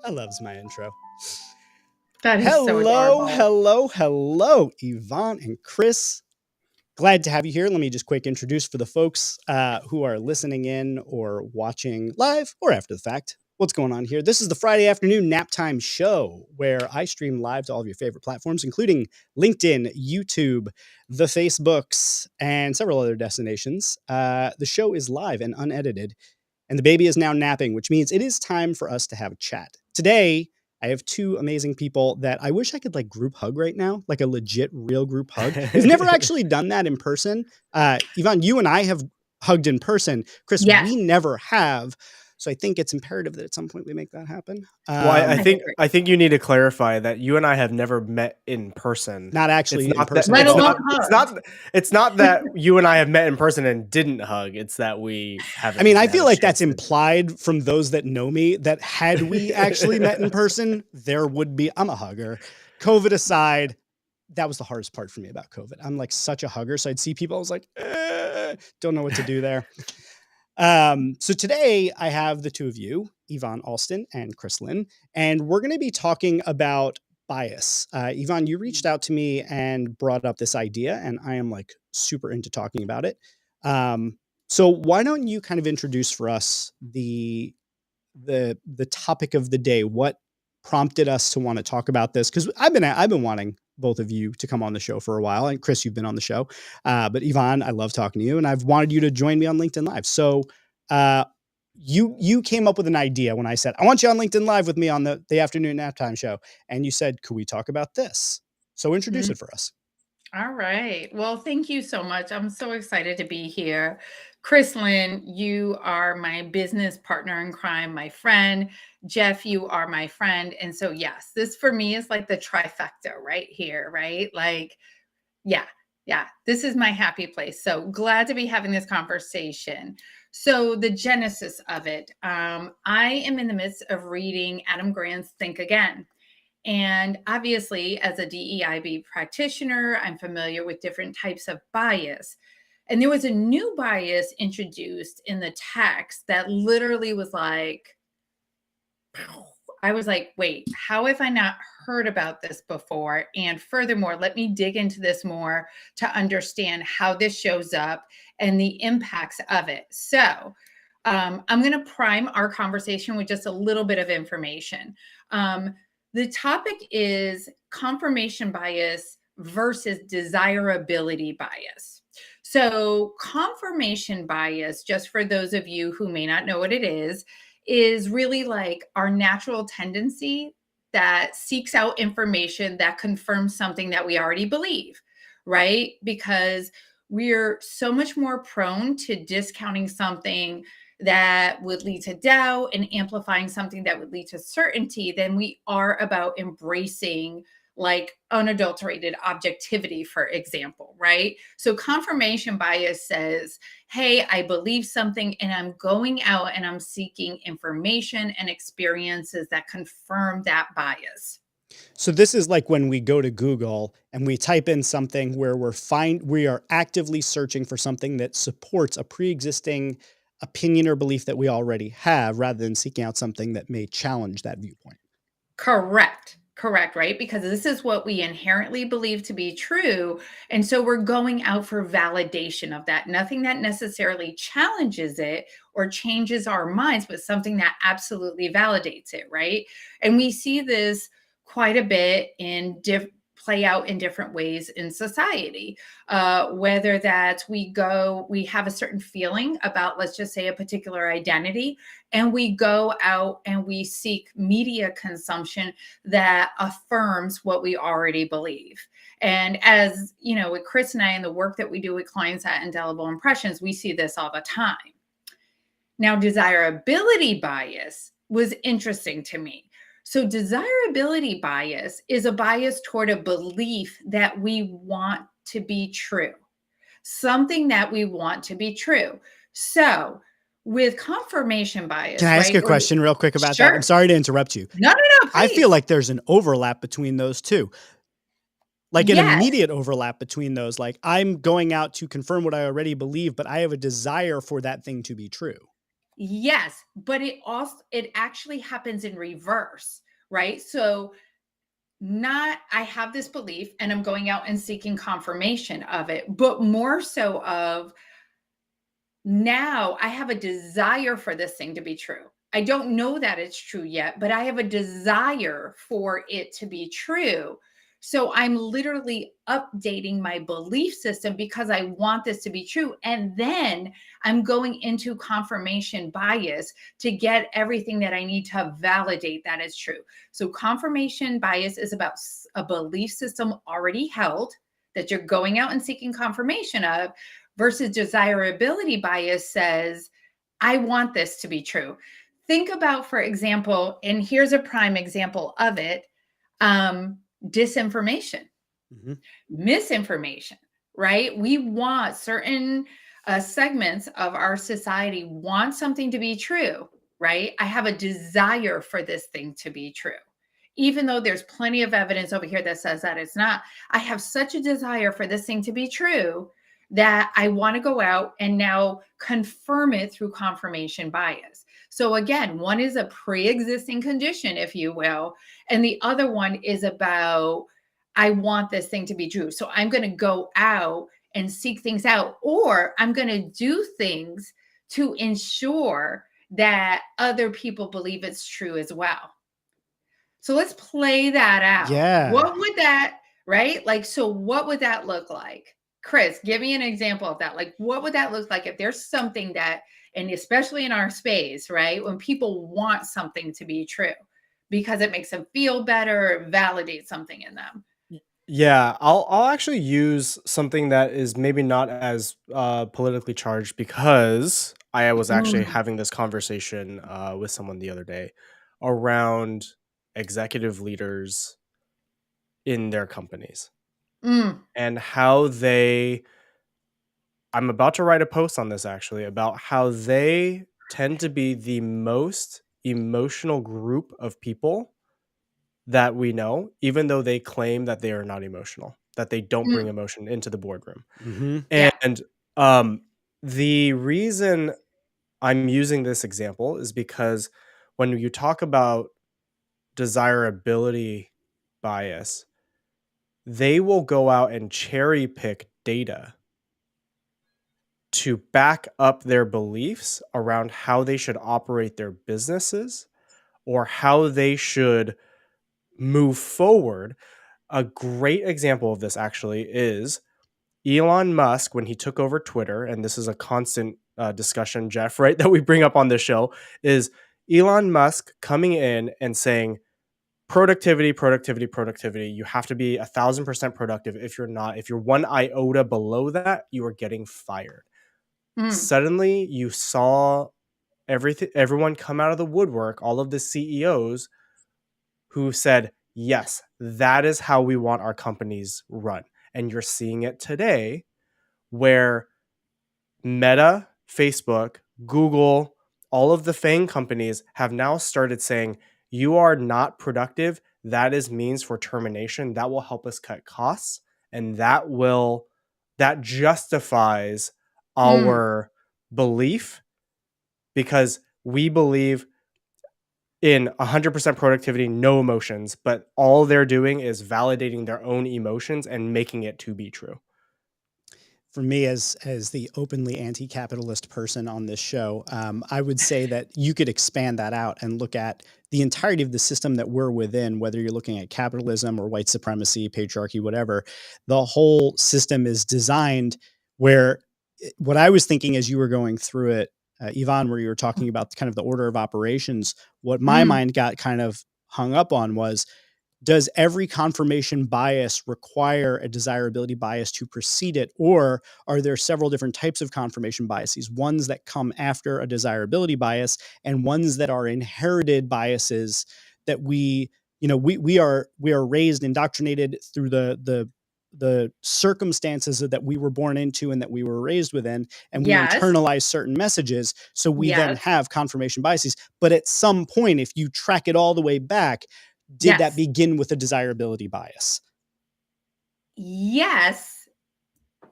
I loves my intro. That is so Hello, adorable. hello, Yvonne and Chris. Glad to have you here. Let me just quick introduce for the folks who are listening in or watching live or after the fact. What's going on here? This is the Friday afternoon nap time show where I stream live to all of your favorite platforms, including LinkedIn, YouTube, the Facebooks, and several other destinations. The show is live and unedited, and the baby is now napping, which means it is time for us to have a chat. Today, I have two amazing people that I wish I could like group hug right now, like a legit real group hug. We've never actually done that in person. Yvonne, you and I have hugged in person. Chris, Yes, we never have. So I think it's imperative that at some point we make that happen. Well, I I think agree. I think you need to clarify that you and I have never met in person. Not It's actually in not that person Let it's alone not before. it's hugged. not it's not that you and I have met in person and didn't hug. It's that we I mean, haven't I had feel a like that's chance to. implied from those that know me that had we actually met in person, there would be, I'm a hugger. COVID aside, that was the hardest part for me about COVID. I'm like such a hugger. So I'd see people, I was like, don't know what to do there. So today I have the two of you, Yvonne Alston and Chris Lynn, and we're going to be talking about bias. Yvonne, you reached out to me and brought up this idea, and I am like super into talking about it. So why don't you kind of introduce for us the topic of the day? What prompted us to want to talk about this? Because I've been wanting both of you to come on the show for a while, and Chris, you've been on the show, but Yvonne, I love talking to you, and I've wanted you to join me on LinkedIn Live. So uh, you came up with an idea when I said I want you on LinkedIn Live with me on the afternoon nap time show, and you said, "Could we talk about this?" So introduce Mm, it for us. all right. Well, thank you so much. I'm so excited to be here. Chris Lynn, you are my business partner in crime, my friend. Jeff, you are my friend. And so, yes, this for me is like the trifecta right here, right? Like, yeah, yeah, this is my happy place. So glad to be having this conversation. So, the genesis of it, I am in the midst of reading Adam Grant's Think Again. And obviously, as a DEIB practitioner, I'm familiar with different types of bias. And there was a new bias introduced in the text that literally was like, I was like, wait, how have I not heard about this before? And furthermore, let me dig into this more to understand how this shows up and the impacts of it. So, I'm going to prime our conversation with just a little bit of information. The topic is confirmation bias versus desirability bias. So, confirmation bias, just for those of you who may not know what it is really like our natural tendency that seeks out information that confirms something that we already believe, right? Because we're so much more prone to discounting something that would lead to doubt and amplifying something that would lead to certainty than we are about embracing like unadulterated objectivity, for example, right? So confirmation bias says, hey, I believe something and I'm going out and I'm seeking information and experiences that confirm that bias. So this is like when we go to Google and we type in something where we are actively searching for something that supports a pre-existing opinion or belief that we already have, rather than seeking out something that may challenge that viewpoint. Correct. Correct, right? Because this is what we inherently believe to be true. And so we're going out for validation of that. Nothing that necessarily challenges it or changes our minds, but something that absolutely validates it, right? And we see this quite a bit play out in different ways in society. Whether that we have a certain feeling about, let's just say, a particular identity, and we go out and we seek media consumption that affirms what we already believe. And as you know, with Chris and I and the work that we do with clients at Indelible Impressions, we see this all the time. Now, desirability bias was interesting to me. So, desirability bias is a bias toward a belief that we want to be true, something that we want to be true. So, with confirmation Can bias, I ask right? you a question real quick about that? I'm Sure. sorry to interrupt you. No, no, no, I feel please. like there's an overlap between those two, like an Yes. immediate overlap between those. Like I'm going out to confirm what I already believe, but I have a desire for that thing to be true. Yes, but it actually happens in reverse, right? So not I have this belief and I'm going out and seeking confirmation of it, but more so of now I have a desire for this thing to be true. I don't know that it's true yet, but I have a desire for it to be true. So I'm literally updating my belief system because I want this to be true. And then I'm going into confirmation bias to get everything that I need to validate that is true. So confirmation bias is about a belief system already held that you're going out and seeking confirmation of, versus desirability bias says, I want this to be true. Think about, for example, and here's a prime example of it, disinformation, misinformation, right? We want certain segments of our society want something to be true, right? I have a desire for this thing to be true. Even though there's plenty of evidence over here that says that it's not, I have such a desire for this thing to be true that I want to go out and now confirm it through confirmation bias. So again, one is a pre-existing condition, if you will, and the other one is about, I want this thing to be true. So I'm going to go out and seek things out, or I'm going to do things to ensure that other people believe it's true as well. So let's play that out. Yeah. What would that, right? Like, so what would that look like? Chris, give me an example of that. Like, what would that look like if there's something that, and especially in our space, right? When people want something to be true because it makes them feel better, validate something in them. Yeah, I'll actually use something that is maybe not as politically charged, because I was actually Mm, having this conversation with someone the other day around executive leaders in their companies mm, and how they. I'm about to write a post on this actually about how they tend to be the most emotional group of people that we know, even though they claim that they are not emotional, that they don't bring mm. emotion into the boardroom. Yeah. And um, the reason I'm using this example is because when you talk about desirability bias, they will go out and cherry pick data to back up their beliefs around how they should operate their businesses or how they should move forward. A great example of this actually is Elon Musk when he took over Twitter, and this is a constant discussion, Jeff, right, that we bring up on this show, is Elon Musk coming in and saying, productivity, productivity, productivity. You have to be 1,000% productive. If you're not, if you're one iota below that, you are getting fired. Mm, Suddenly, you saw everyone come out of the woodwork, all of the CEOs who said, yes, that is how we want our companies run. And you're seeing it today where Meta, Facebook, Google, all of the FANG companies have now started saying, you are not productive. That is means for termination. That will help us cut costs. And that justifies mm. our belief, because we believe in 100% productivity, no emotions, but all they're doing is validating their own emotions and making it to be true. For me, as the openly anti-capitalist person on this show, I would say that you could expand that out and look at the entirety of the system that we're within, whether you're looking at capitalism or white supremacy, patriarchy, whatever. The whole system is designed where what I was thinking as you were going through it, Yvonne, where you were talking about kind of the order of operations, what my Mm. mind got kind of hung up on was, does every confirmation bias require a desirability bias to precede it? Or are there several different types of confirmation biases, ones that come after a desirability bias and ones that are inherited biases that we are raised, indoctrinated through the circumstances that we were born into and that we were raised within, and we Yes. internalize certain messages. So we then Yes. have confirmation biases. But at some point, if you track it all the way back, did that Yes. begin with a desirability bias? Yes.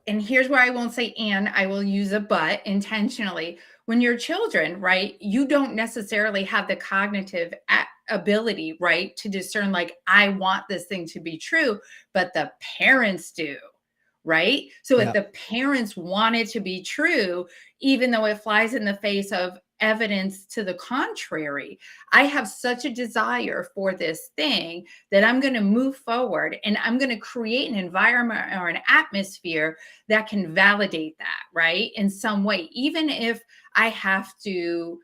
and here's where I won't say and, I will use a but intentionally. When you're children, right, you don't necessarily have the cognitive ability, right, to discern, like, I want this thing to be true, but the parents do, right? So if Yeah. the parents want it to be true, even though it flies in the face of evidence to the contrary, I have such a desire for this thing that I'm going to move forward and I'm going to create an environment or an atmosphere that can validate that, right? In some way, even if I have to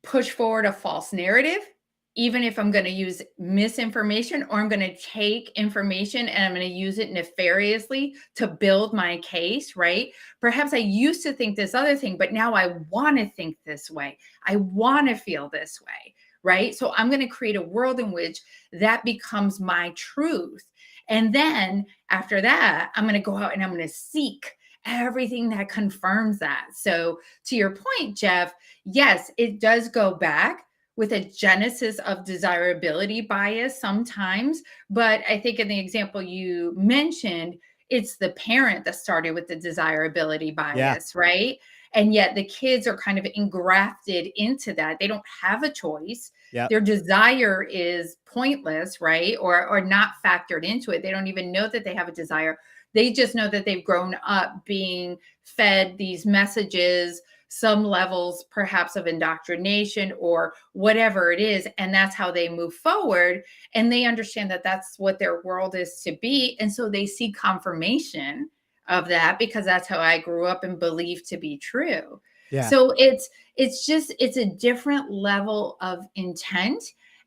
push forward a false narrative, even if I'm going to use misinformation, or I'm going to take information and I'm going to use it nefariously to build my case, right? Perhaps I used to think this other thing, but now I want to think this way. I want to feel this way, right? So I'm going to create a world in which that becomes my truth. And then after that, I'm going to go out and I'm going to seek everything that confirms that. So to your point, Jeff, yes, it does go back with a genesis of desirability bias sometimes. But I think in the example you mentioned, it's the parent that started with the desirability Yeah. bias, right? And yet the kids are kind of engrafted into that. They don't have a choice. Yeah. Their desire is pointless, right? Or not factored into it. They don't even know that they have a desire. They just know that they've grown up being fed these messages, some levels perhaps of indoctrination or whatever it is. And that's how they move forward. And they understand that that's what their world is to be. And so they see confirmation of that because that's how I grew up and believed to be true. Yeah. So it's a different level of intent.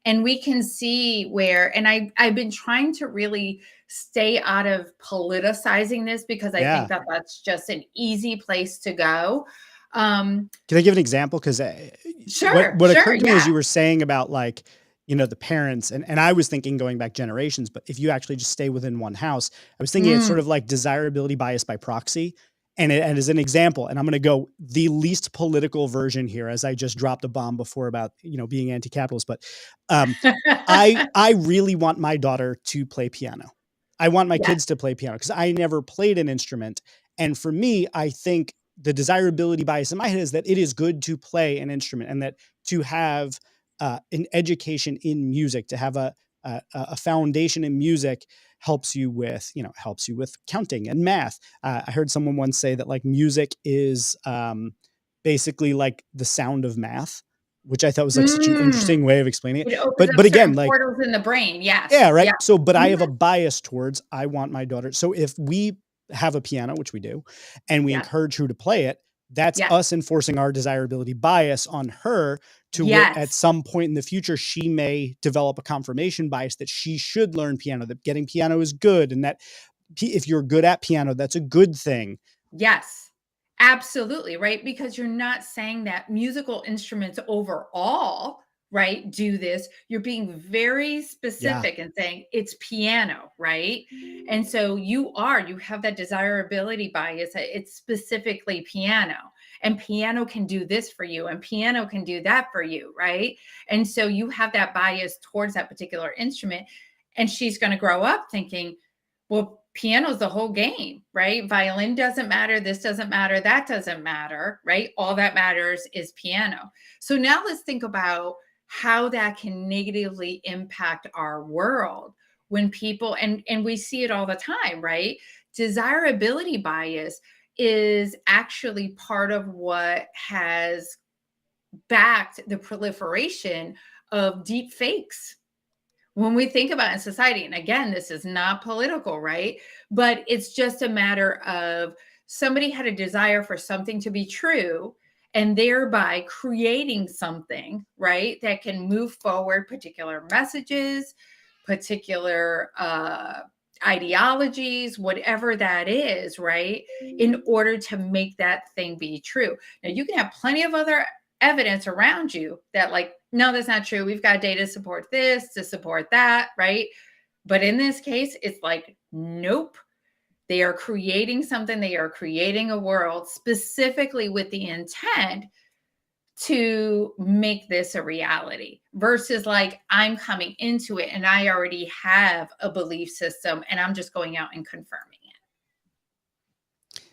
And we can see where, and I've been trying to really stay out of politicizing this because I Yeah. think that that's just an easy place to go. Can I give an example? Because Sure, what sure, occurred to me as yeah. you were saying about, like, the parents, and I was thinking going back generations, but if you actually just stay within one house, I was thinking it's Mm. sort of like desirability bias by proxy. And as an example, and I'm going to go the least political version here, as I just dropped a bomb before about being anti-capitalist, but I really want my daughter to play piano. I want my Yes, kids to play piano because I never played an instrument, and for me, I think the desirability bias in my head is that it is good to play an instrument, and that to have an education in music, to have a foundation in music helps you with counting and math. I heard someone once say that, like, music is basically like the sound of math, which I thought was like such an mm. interesting way of explaining it. It opens But up again, certain like, portals in the brain. yeah, Yes, right. yeah. So, but I have a Mhm. bias towards, I want my daughter. So if we have a piano, which we do, and we Yes, encourage her to play it, that's yes, us enforcing our desirability bias on her, to where at yes. some point in the future, she may develop a confirmation bias that she should learn piano, that getting piano is good. And that if you're good at piano, that's a good thing. Yes, absolutely, right? Because you're not saying that musical instruments overall, right, do this. You're being very Yeah. specific and saying it's piano, right? And so you have that desirability bias. It's specifically piano, and piano can do this for you, and piano can do that for you, right? And so you have that bias towards that particular instrument. And she's going to grow up thinking, well, piano's the whole game, right? Violin doesn't matter, this doesn't matter, that doesn't matter, right? All that matters is piano. So now let's think about how that can negatively impact our world when people, and we see it all the time, right? Desirability bias is actually part of what has backed the proliferation of deep fakes when we think about in society. And again, this is not political, right? But it's just a matter of somebody had a desire for something to be true and thereby creating something, right, that can move forward particular messages, particular ideologies, whatever that is, right, in order to make that thing be true. Now, you can have plenty of other evidence around you that, like, no, that's not true. We've got data to support this, to support that, right? But in this case, it's like, nope. They are creating something. They are creating a world specifically with the intent to make this a reality versus, like, I'm coming into it and I already have a belief system and I'm just going out and confirming it.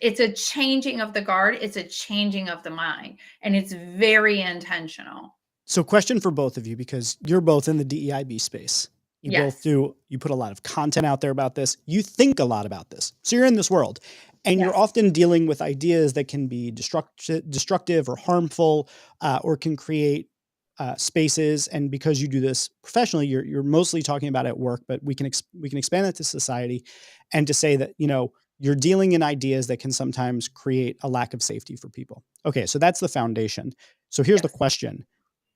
It's a changing of the guard. It's a changing of the mind. And it's very intentional. So question for both of you, because you're both in the DEIB space. You both Yes. you put a lot of content out there about this. You think a lot about this. So you're in this world and you're Yes. often dealing with ideas that can be destructive or harmful, or can create spaces. And because you do this professionally, you're mostly talking about it at work, but we can expand that to society and to say that, you're dealing in ideas that can sometimes create a lack of safety for people. Okay, so that's the foundation. So here's the Yes. question.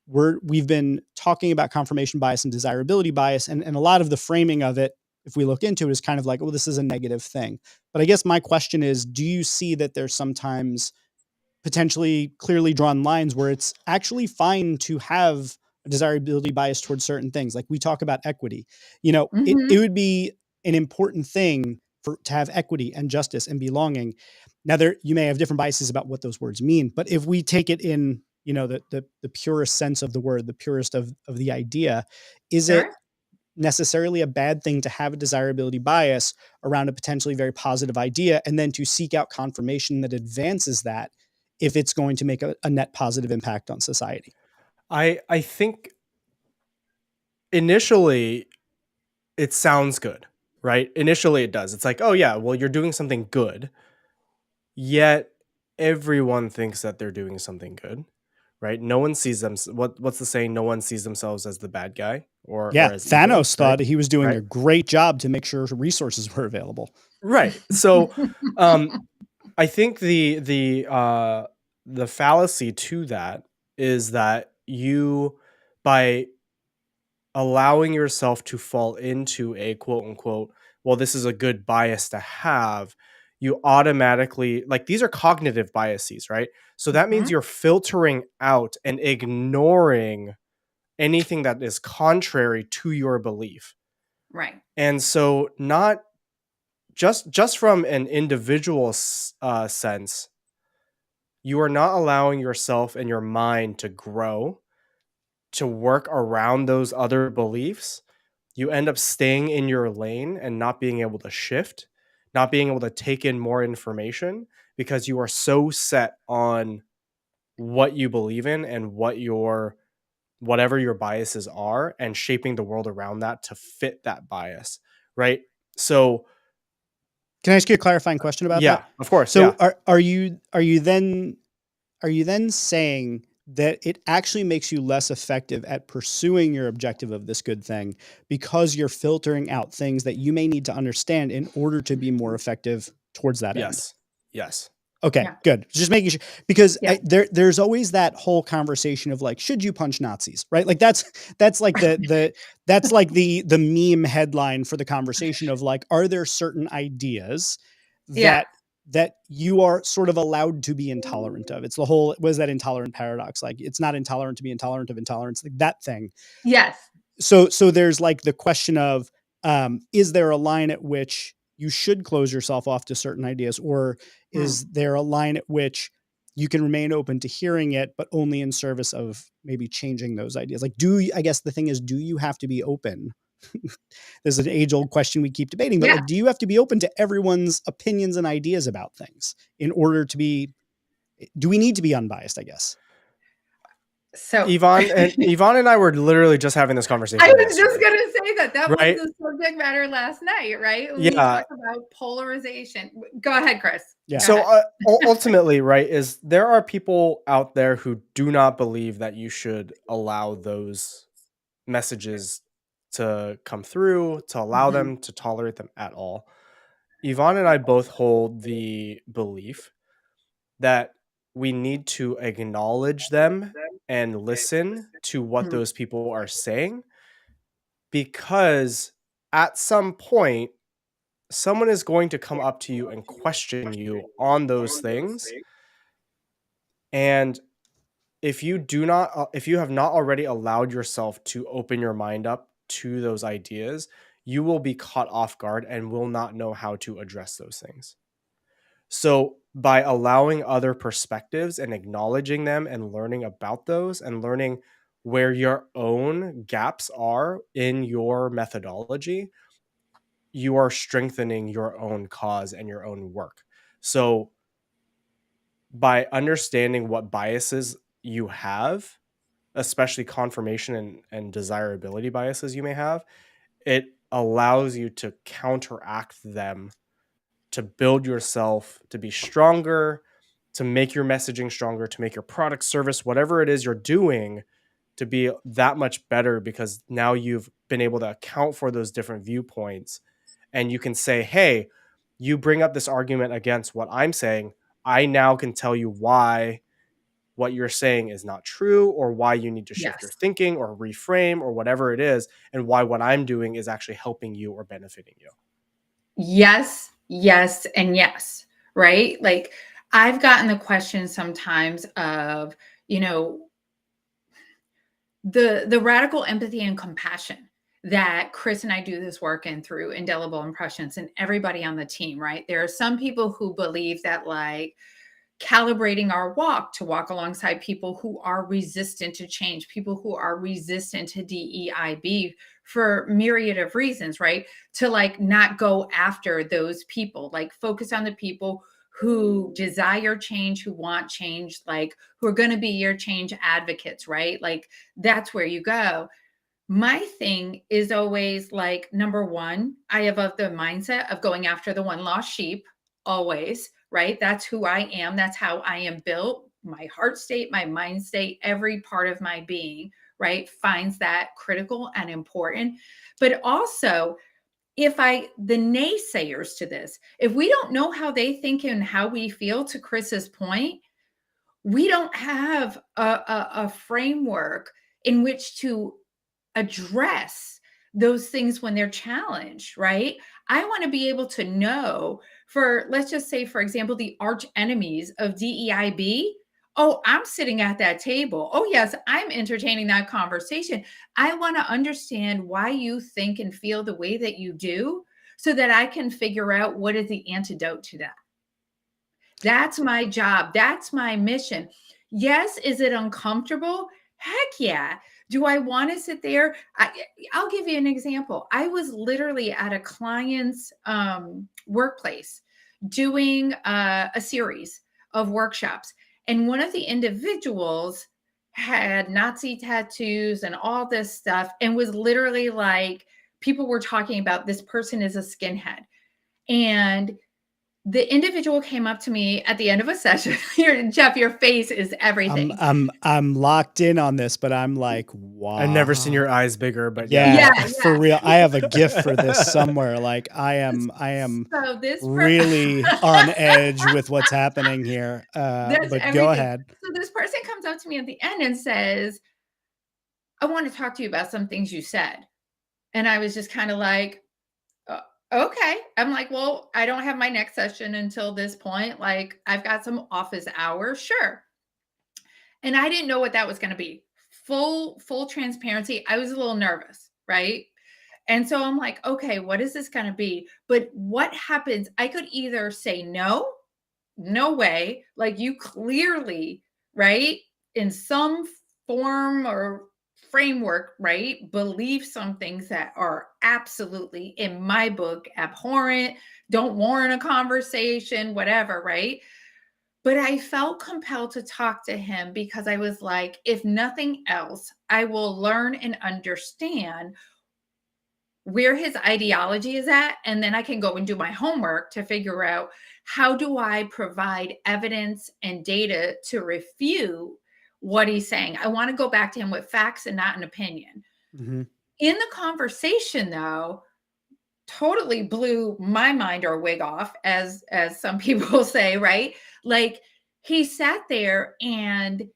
We've been talking about confirmation bias and desirability bias, and a lot of the framing of it, if we look into it, is kind of like, well, this is a negative thing. But I guess my question is, do you see that there's sometimes potentially clearly drawn lines where it's actually fine to have a desirability bias towards certain things? Like we talk about equity, it would be an important thing to have equity and justice and belonging. Now, you may have different biases about what those words mean, but if we take it in, the purest sense of the word, the purest of the idea, is it Sure. necessarily a bad thing to have a desirability bias around a potentially very positive idea and then to seek out confirmation that advances that if it's going to make a net positive impact on society? I think initially it sounds good, right? Initially it does. It's like, oh yeah, well, you're doing something good. Yet everyone thinks that they're doing something good, right? No one sees them. What's the saying? No one sees themselves as the bad guy or Yeah, as evil, Thanos right? thought he was doing Right. a great job to make sure resources were available. Right. So, I think the fallacy to that is that you, by allowing yourself to fall into a quote unquote, well, this is a good bias to have, you automatically, like, these are cognitive biases, right? So that means Mhm. you're filtering out and ignoring anything that is contrary to your belief. Right. And so, not just from an individual sense, you are not allowing yourself and your mind to grow, to work around those other beliefs. You end up staying in your lane and not being able to shift, not being able to take in more information because you are so set on what you believe in and whatever your biases are, and shaping the world around that to fit that bias, right? So, Can I ask you a clarifying question about yeah, that? of course, yeah. So are you then saying that it actually makes you less effective at pursuing your objective of this good thing because you're filtering out things that you may need to understand in order to be more effective towards that end? Yes. Yes. Okay, Yeah. good. Just making sure, because Yeah. there's always that whole conversation of like, should you punch Nazis, right? Like that's like that's like the meme headline for the conversation of like, are there certain ideas Yeah. that you are sort of allowed to be intolerant of? It's the whole, what is that intolerant paradox? Like, it's not intolerant to be intolerant of intolerance, like that thing. Yes. So there's like the question of, is there a line at which you should close yourself off to certain ideas, or Mm. is there a line at which you can remain open to hearing it, but only in service of maybe changing those ideas? Like, I guess the thing is, do you have to be open? There's an age old question we keep debating, but Yeah. like, do you have to be open to everyone's opinions and ideas about things in order to be, do we need to be unbiased, I guess? So Yvonne and I were literally just having this I conversation was just yesterday, gonna say that was right? the subject matter last night, right? We Yeah. talked about polarization. Go ahead, Chris. Yeah. Go So ahead. ultimately, right, is there are people out there who do not believe that you should allow those messages to come through, to allow Mhm. them, to tolerate them at all. Yvonne and I both hold the belief that we need to acknowledge them and listen to what Mm. those people are saying, because at some point someone is going to come up to you and question you on those things. And if you have not already allowed yourself to open your mind up to those ideas, you will be caught off guard and will not know how to address those things. So, by allowing other perspectives and acknowledging them and learning about those and learning where your own gaps are in your methodology, you are strengthening your own cause and your own work. So, by understanding what biases you have, especially confirmation and desirability biases you may have, it allows you to counteract them, to build yourself to be stronger, to make your messaging stronger, to make your product, service, whatever it is you're doing, to be that much better, because now you've been able to account for those different viewpoints, and you can say, hey, you bring up this argument against what I'm saying. I now can tell you why what you're saying is not true, or why you need to shift your Yes. thinking or reframe or whatever it is, and why what I'm doing is actually helping you or benefiting you. Yes, yes, and yes, right? Like I've gotten the question sometimes of, you know, the radical empathy and compassion that Chris and I do this work in through indelible impressions and everybody on the team, right? There are some people who believe that like calibrating our walk to walk alongside people who are resistant to change, people who are resistant to DEIB for myriad of reasons, right? To like not go after those people, like focus on the people who desire change, who want change, like who are going to be your change advocates, right? Like that's where you go. My thing is always like, number one, I have of the mindset of going after the one lost sheep always, right? That's who I am. That's how I am built. My heart state, my mind state, every part of my being, right, finds that critical and important. But also, the naysayers to this, if we don't know how they think and how we feel, to Chris's point, we don't have a framework in which to address those things when they're challenged, right? I want to be able to know, for let's just say, for example, the arch enemies of DEIB. Oh, I'm sitting at that table. Oh, yes, I'm entertaining that conversation. I want to understand why you think and feel the way that you do so that I can figure out what is the antidote to that. That's my job. That's my mission. Yes, is it uncomfortable? Heck yeah. Do I want to sit there? I'll give you an example. I was literally at a client's workplace doing a series of workshops, and one of the individuals had Nazi tattoos and all this stuff, and was literally like, people were talking about this person is a skinhead. And the individual came up to me at the end of a session. Jeff, your face is everything. I'm locked in on this, but I'm like, wow. I've never seen your eyes bigger, but Yeah, Yeah, for yeah. real. I have a gift for this somewhere. Like I am So really on edge with what's happening here. that's But go everything. ahead. So this person comes up to me at the end and says, I want to talk to you about some things you said. And I was just kind of like, okay. I'm like, well, I don't have my next session until this point. Like, I've got some office hours. Sure. And I didn't know what that was going to be. Full transparency. I was a little nervous, right? And so I'm like, okay, what is this going to be? But what happens? I could either say no, no way, like you clearly, right, in some form or framework, right, believe some things that are absolutely, in my book, abhorrent, don't warrant a conversation, whatever, right? But I felt compelled to talk to him because I was like, if nothing else, I will learn and understand where his ideology is at, and then I can go and do my homework to figure out how do I provide evidence and data to refute what he's saying. I want to go back to him with facts and not an opinion. Mm-hmm. In the conversation, though, totally blew my mind or wig off, as some people say, right? Like he sat there, and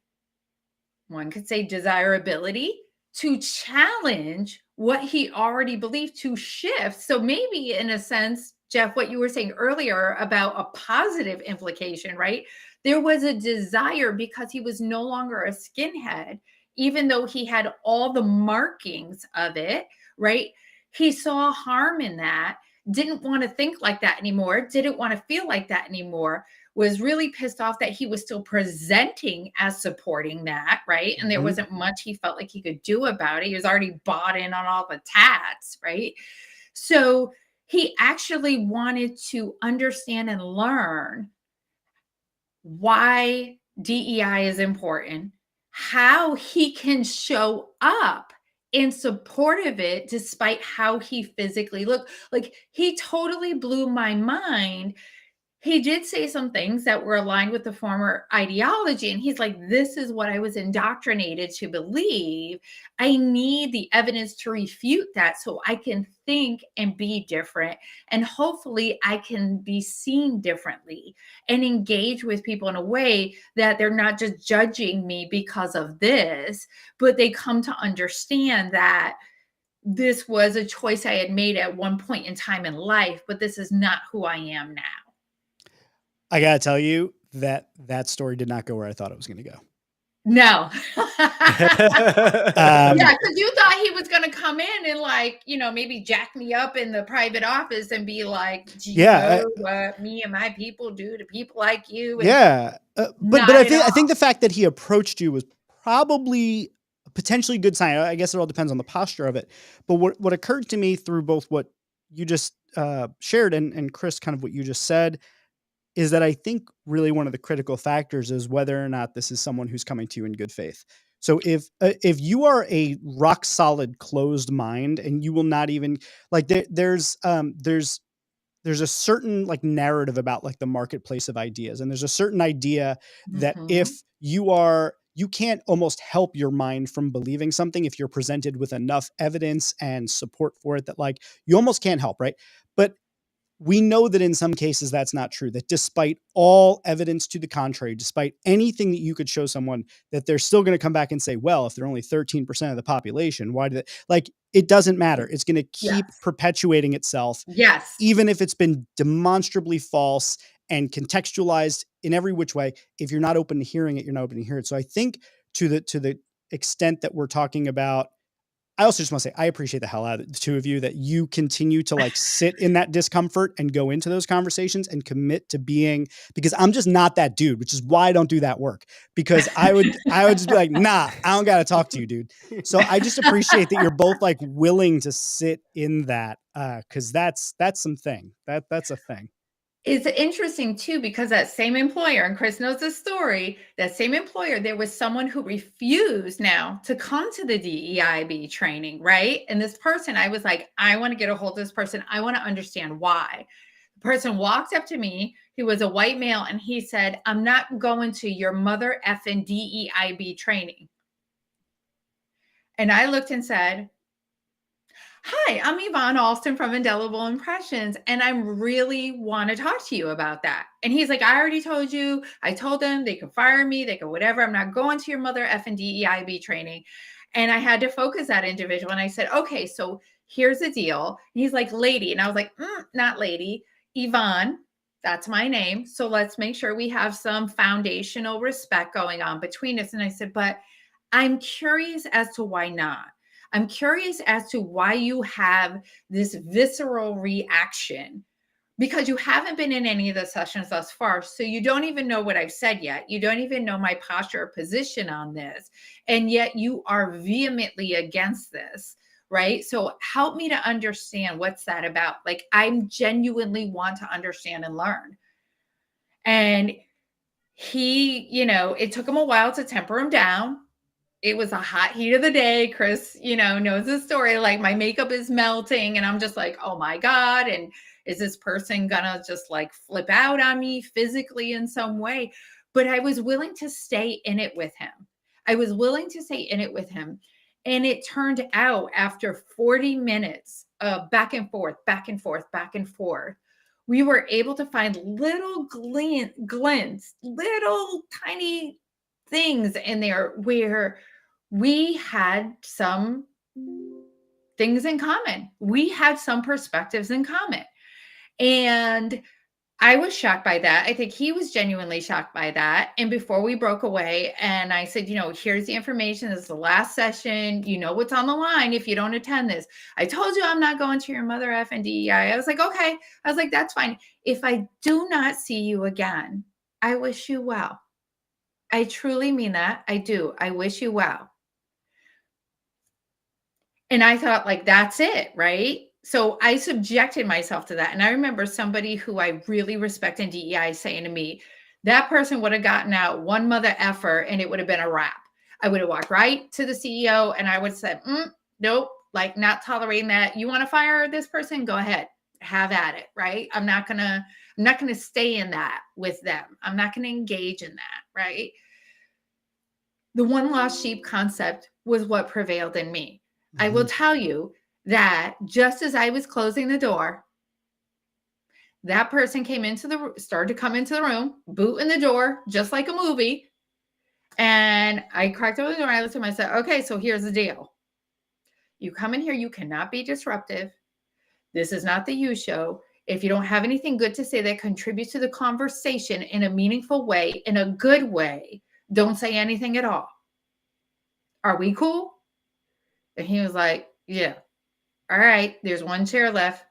one could say desirability, to challenge what he already believed, to shift. So maybe in a sense, Jeff, what you were saying earlier about a positive implication, right? There was a desire because he was no longer a skinhead, even though he had all the markings of it, right? He saw harm in that, didn't want to think like that anymore, didn't want to feel like that anymore, was really pissed off that he was still presenting as supporting that, right? And there wasn't much he felt like he could do about it. He was already bought in on all the tats, right? So he actually wanted to understand and learn why DEI is important, how he can show up in support of it despite how he physically looked. Like, he totally blew my mind. He did say some things that were aligned with the former ideology. And he's like, this is what I was indoctrinated to believe. I need the evidence to refute that so I can think and be different. And hopefully I can be seen differently and engage with people in a way that they're not just judging me because of this, but they come to understand that this was a choice I had made at one point in time in life, but this is not who I am now. I got to tell you that that story did not go where I thought it was going to go. No. Um, Yeah, because you thought he was going to come in and, like, you know, maybe jack me up in the private office and be like, do you Yeah, know what me and my people do to people like you? And yeah. But not I at think all. the fact that he approached you was probably a potentially good sign. I guess it all depends on the posture of it. But what occurred to me through both what you just shared and Chris, kind of what you just said, is that I think really one of the critical factors is whether or not this is someone who's coming to you in good faith. So if you are a rock solid closed mind and you will not even like there's a certain like narrative about like the marketplace of ideas, and there's a certain idea that Mhm. if you can't almost help your mind from believing something if you're presented with enough evidence and support for it, that like you almost can't help, right? But we know that in some cases that's not true, that despite all evidence to the contrary, despite anything that you could show someone, that they're still going to come back and say, well, if they're only 13% of the population, why did it, like, it doesn't matter. It's going to keep Yes. perpetuating itself, Yes. even if it's been demonstrably false and contextualized in every which way. If you're not open to hearing it, you're not open to hear it. So I think to the extent that we're talking about, I also just want to say I appreciate the hell out of the two of you, that you continue to like sit in that discomfort and go into those conversations and commit to being, because I'm just not that dude, which is why I don't do that work, because I would just be like, nah, I don't got to talk to you, dude. So I just appreciate that you're both like willing to sit in that, cause that's something that's a thing. It's interesting too, because that same employer, and Chris knows this story, that same employer, there was someone who refused now to come to the DEIB training, right? And this person, I was like, I want to get a hold of this person. I want to understand why. The person walked up to me. He was a white male, and he said, I'm not going to your mother effing DEIB training. And I looked and said, hi, I'm Yvonne Alston from Indelible Impressions, and I really want to talk to you about that. And he's like, I already told you. I told them they could fire me, they could whatever. I'm not going to your mother effing DEIB training. And I had to focus that individual. And I said, okay, so here's the deal. And he's like, lady. And I was like, not lady, Yvonne. That's my name. So let's make sure we have some foundational respect going on between us. And I said, but I'm curious as to why not. I'm curious as to why you have this visceral reaction, because you haven't been in any of the sessions thus far. So you don't even know what I've said yet. You don't even know my posture or position on this. And yet you are vehemently against this, right? So help me to understand, what's that about? Like, I genuinely want to understand and learn. And he, it took him a while to temper him down. It was a hot heat of the day. Chris, knows the story. Like, my makeup is melting and I'm just like, oh my God. And is this person gonna just like flip out on me physically in some way? But I was willing to stay in it with him. I was willing to stay in it with him. And it turned out, after 40 minutes of back and forth, back and forth, back and forth, we were able to find little glints, little tiny things in there where we had some things in common. We had some perspectives in common. And I was shocked by that. I think he was genuinely shocked by that. And before we broke away, and I said, here's the information. This is the last session. You know what's on the line if you don't attend this. I told you I'm not going to your mother F and DEI. I was like, okay. I was like, that's fine. If I do not see you again, I wish you well. I truly mean that. I do. I wish you well. And I thought, like, that's it, right? So I subjected myself to that. And I remember somebody who I really respect in DEI saying to me, That person would have gotten out one mother effer and it would have been a wrap. I would have walked right to the CEO and I would have said, nope, like not tolerating that. You want to fire this person? Go ahead, have at it. Right. I'm not going to stay in that with them. I'm not going to engage in that. Right. The one lost sheep concept was what prevailed in me. I will tell you that just as I was closing the door, that person started to come into the room, boot in the door, just like a movie. And I cracked open the door. I looked at him. I said, okay, so here's the deal. You come in here, you cannot be disruptive. This is not the you show. If you don't have anything good to say that contributes to the conversation in a meaningful way, in a good way, don't say anything at all. Are we cool? And he was like, yeah. All right, there's one chair left.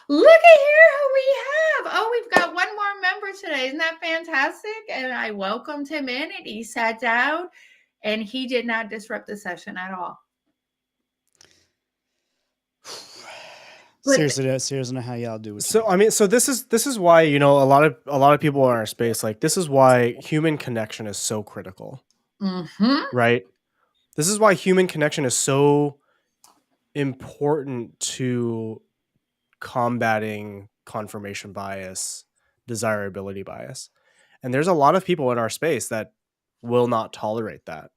Look at here who we have. Oh, we've got one more member today. Isn't that fantastic? And I welcomed him in and he sat down and he did not disrupt the session at all. Seriously, seriously, know how y'all do it. So I mean, so this is why, you know, a lot of people in our space, like this is why human connection is so critical, right? This is why human connection is so important to combating confirmation bias, desirability bias. And there's a lot of people in our space that will not tolerate that.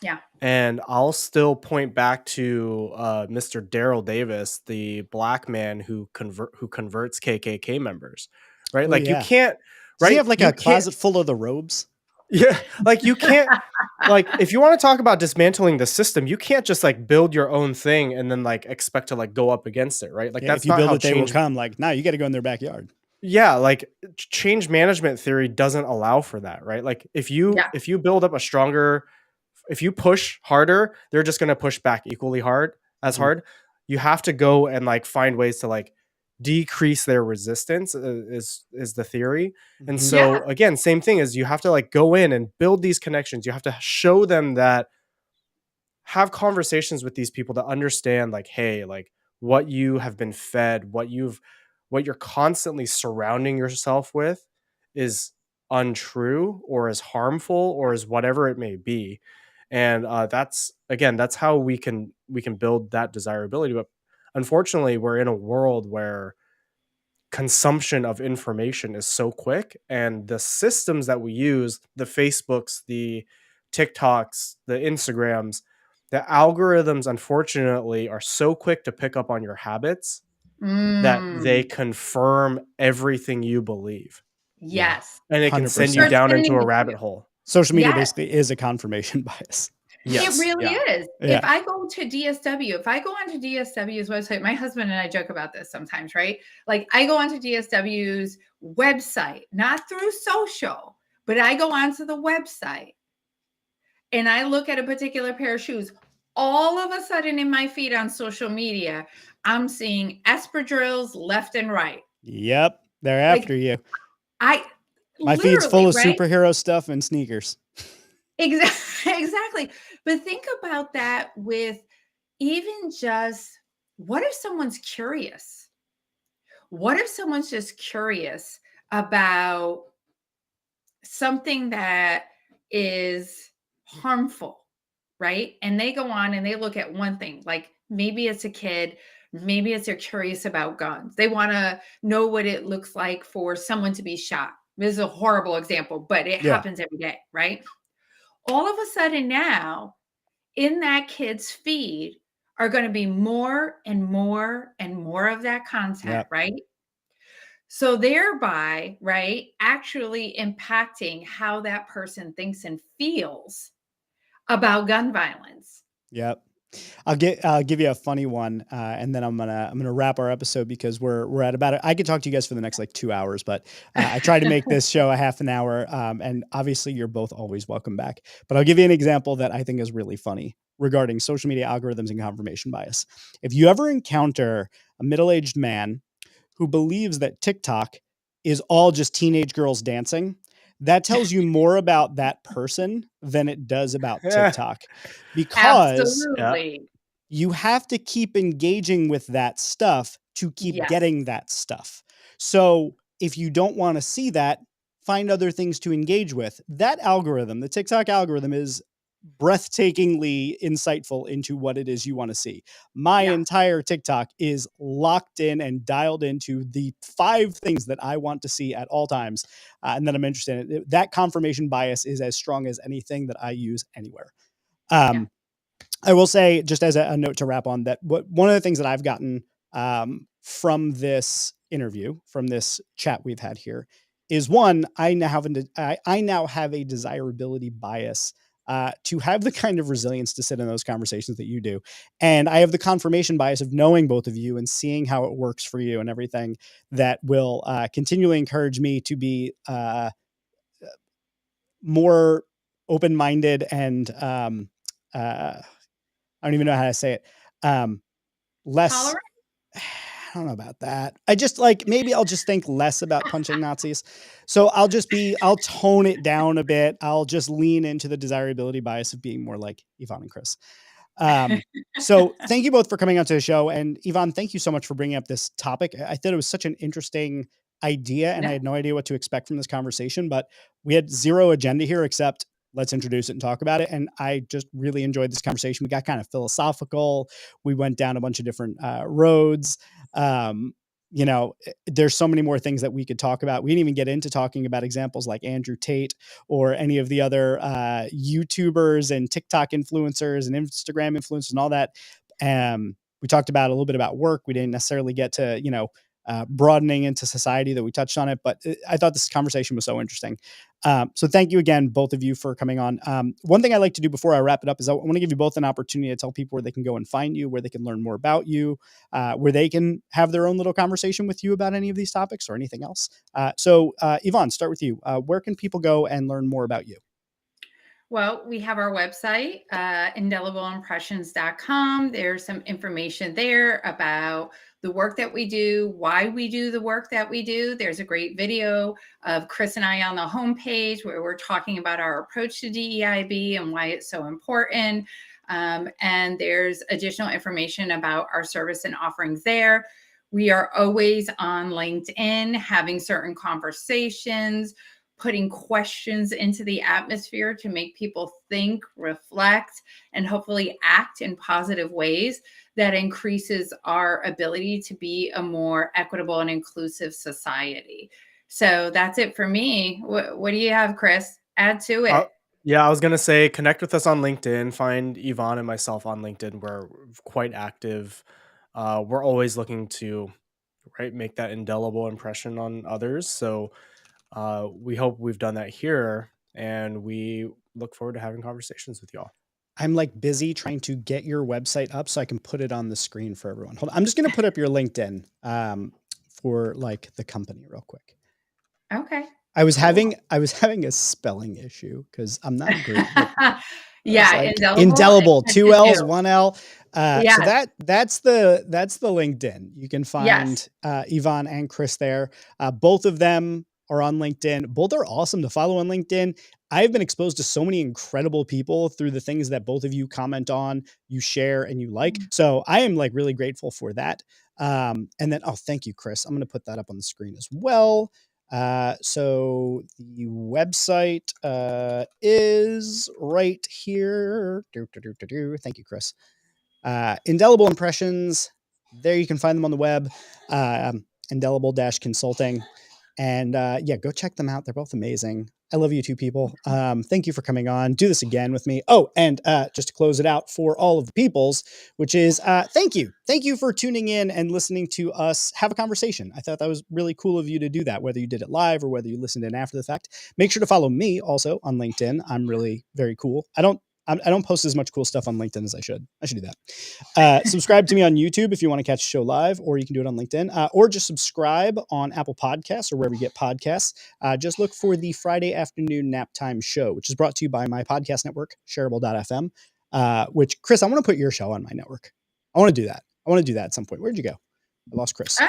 Yeah. And I'll still point back to Mr. Daryl Davis, the black man who converts KKK members, right? Oh, you can't, right? Does he have like a closet full of the robes? Yeah, like you can't, like if you want to talk about dismantling the system, you can't just like build your own thing and then like expect to like go up against it, right? Like that's if you not build how it, they will come. Like, no, you got to go in their backyard. Yeah, like change management theory doesn't allow for that, right? Like if you build up a stronger, if you push harder, they're just going to push back equally hard, as hard. You have to go and like find ways to like decrease their resistance is the theory. And so again, same thing is you have to like go in and build these connections. You have to show them that, have conversations with these people to understand like, hey, like what you have been fed, what you're constantly surrounding yourself with is untrue or is harmful or is whatever it may be. And that's how we can build that desirability. But unfortunately, we're in a world where consumption of information is so quick, and the systems that we use, the Facebooks, the TikToks, the Instagrams, the algorithms, unfortunately, are so quick to pick up on your habits that they confirm everything you believe. Yes. And it can send you down into a rabbit hole. Social media basically is a confirmation bias. Yes. It really is. Yeah. If I go to DSW, if I go onto DSW's website, my husband and I joke about this sometimes, right? Like I go onto DSW's website, not through social, but I go onto the website and I look at a particular pair of shoes. All of a sudden in my feed on social media, I'm seeing espadrilles left and right. Yep. They're after you. My feed's full of superhero stuff and sneakers. Exactly. But think about that with even just, what if someone's curious? What if someone's just curious about something that is harmful, right? And they go on and they look at one thing, like maybe it's a kid, maybe they're curious about guns. They want to know what it looks like for someone to be shot. This is a horrible example, but it happens every day, right? All of a sudden now, in that kid's feed are going to be more and more and more of that content, right? So thereby, right, actually impacting how that person thinks and feels about gun violence. Yep. I'll give you a funny one, and then I'm gonna wrap our episode because we're at about it. I could talk to you guys for the next like 2 hours, but I tried to make this show a half an hour. And obviously, you're both always welcome back. But I'll give you an example that I think is really funny regarding social media algorithms and confirmation bias. If you ever encounter a middle-aged man who believes that TikTok is all just teenage girls dancing, that tells you more about that person than it does about TikTok, because you have to keep engaging with that stuff to keep getting that stuff. So if you don't want to see that, find other things to engage with. That algorithm, the TikTok algorithm, is breathtakingly insightful into what it is you want to see. My entire TikTok is locked in and dialed into the 5 things that I want to see at all times, and that I'm interested in. That confirmation bias is as strong as anything that I use anywhere. I will say, just as a note to wrap on that, one of the things that I've gotten from this interview, from this chat we've had here, is one, I now have a desirability bias to have the kind of resilience to sit in those conversations that you do. And I have the confirmation bias of knowing both of you and seeing how it works for you and everything that will continually encourage me to be more open-minded and I don't even know how to say it. Less Tolerant? I don't know about that. I just maybe I'll just think less about punching Nazis. So I'll tone it down a bit. I'll just lean into the desirability bias of being more like Yvonne and Chris. So thank you both for coming on to the show. And Yvonne, thank you so much for bringing up this topic. I thought it was such an interesting idea and I had no idea what to expect from this conversation, but we had zero agenda here except let's introduce it and talk about it. And I just really enjoyed this conversation. We got kind of philosophical. We went down a bunch of different roads. There's so many more things that we could talk about. We didn't even get into talking about examples like Andrew Tate or any of the other YouTubers and TikTok influencers and Instagram influencers and all that. We talked about a little bit about work. We didn't necessarily get to, broadening into society that we touched on it, but I thought this conversation was so interesting. So thank you again, both of you, for coming on. One thing I like to do before I wrap it up is I want to give you both an opportunity to tell people where they can go and find you, where they can learn more about you, where they can have their own little conversation with you about any of these topics or anything else. So Yvonne, start with you. Where can people go and learn more about you? Well, we have our website, indelibleimpressions.com. There's some information there about the work that we do, why we do the work that we do. There's a great video of Chris and I on the homepage where we're talking about our approach to DEIB and why it's so important. And there's additional information about our service and offerings there. We are always on LinkedIn having certain conversations, putting questions into the atmosphere to make people think, reflect, and hopefully act in positive ways that increases our ability to be a more equitable and inclusive society. So that's it for me. What do you have, Chris? Add to it. Yeah, I was going to say, connect with us on LinkedIn. Find Yvonne and myself on LinkedIn. We're quite active. We're always looking to make that indelible impression on others. So we hope we've done that here, and we look forward to having conversations with y'all. I'm busy trying to get your website up so I can put it on the screen for everyone. Hold on. I'm just going to put up your LinkedIn for the company real quick. Okay. I was having a spelling issue because I'm not great. Indelible, 2 L's, 1 L. So that's the LinkedIn. You can find Yvonne and Chris there. Both of them are on LinkedIn. Both are awesome to follow on LinkedIn. I've been exposed to so many incredible people through the things that both of you comment on, you share, and you like. So I am really grateful for that. And then, thank you, Chris. I'm going to put that up on the screen as well. So the website is right here. Thank you, Chris. Indelible Impressions. There you can find them on the web. Indelible-consulting. And go check them out. They're both amazing. I love you two people. Thank you for coming on. Do this again with me. Oh, and just to close it out for all of the peoples, which is thank you. Thank you for tuning in and listening to us have a conversation. I thought that was really cool of you to do that, whether you did it live or whether you listened in after the fact. Make sure to follow me also on LinkedIn. I'm really very cool. I don't post as much cool stuff on LinkedIn as I should. I should do that. Subscribe to me on YouTube if you want to catch the show live, or you can do it on LinkedIn, or just subscribe on Apple Podcasts or wherever you get podcasts. Just look for the Friday afternoon nap time show, which is brought to you by my podcast network, Shareable.fm, which, Chris, I want to put your show on my network. I want to do that. At some point. Where'd you go? I lost Chris. I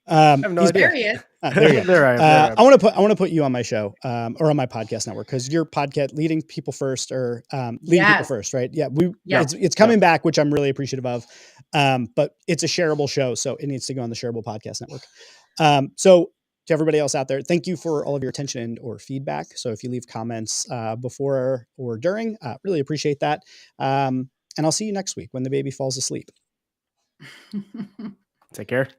have no idea. There he is. There you go. There I am. I want to put you on my show, or on my podcast network, because your podcast, Leading People First, or Leading People First, right? Yeah, it's coming back, which I'm really appreciative of. But it's a shareable show, so it needs to go on the Shareable Podcast Network. So To everybody else out there, thank you for all of your attention or feedback. So if you leave comments before or during, really appreciate that. And I'll see you next week when the baby falls asleep. Take care.